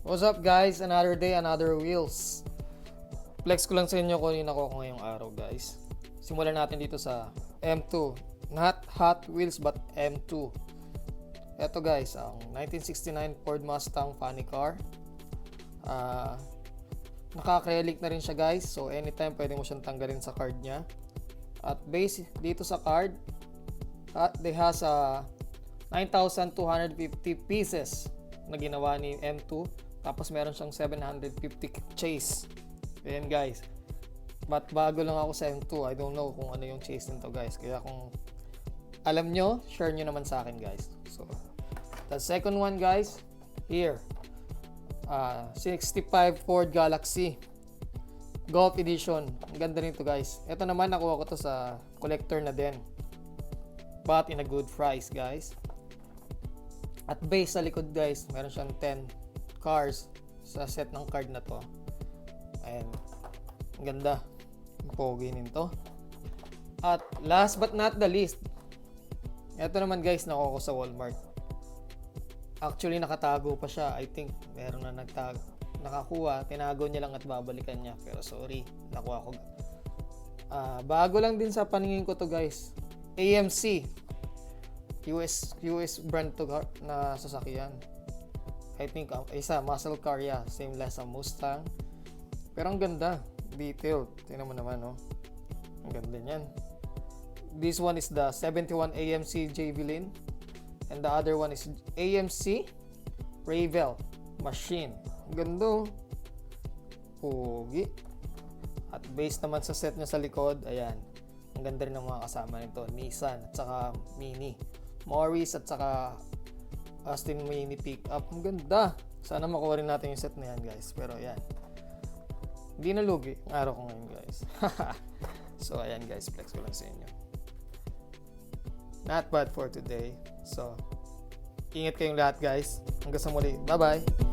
What's up guys? Another day, another wheels. Flex ko lang sa inyo kung ako ngayong araw guys. Simulan natin dito sa M2. Not Hot Wheels but M2. Ito guys, ang 1969 Ford Mustang funny car. Naka-acrylic na rin siya guys. So anytime pwede mo siyang tanggalin sa card niya. At base dito sa card, they has 9,250 pieces na ginawa ni M2. Tapos meron siyang 750 chase. Ayan guys. But bago lang ako sa M2. I don't know kung ano yung chase nito guys. Kaya kung alam nyo, share nyo naman sa akin guys. So, the second one guys, here. 65 Ford Galaxy Golf Edition. Ang ganda nito guys. Ito naman nakuha ko to sa collector na din. But in a good price guys. At base sa likod guys, meron siyang 10 cars sa set ng card na to. Ayan. Ang ganda. Ang pogi nito. At last but not the least, ito naman guys, nakuha ko sa Walmart. Actually, nakatago pa siya. I think meron na nakakuha. Tinago niya lang at babalikan niya. Pero sorry, nakuha ko. Bago lang din sa paningin ko to guys. AMC. US brand to na sasakyan. I think isa muscle car, yeah, same lang sa Mustang. Pero ang ganda, detailed. Tingnan mo naman, no. Ang ganda niyan. This one is the 71 AMC Javelin and the other one is AMC Ravel Machine. Ang ganda, pogi. At based naman sa set niya sa likod, ayan. Ang ganda rin ng mga kasama nito, Nissan at saka Mini, Morris at saka Austin Mini pickup. Ang ganda. Sana makuha rin natin yung set na yan guys. Pero ayan, hindi na lugi ang araw ko ngayon guys. So ayan guys, flex ko lang sa inyo. Not bad for today. So ingat kayong lahat guys. Hanggang sa muli. Bye bye.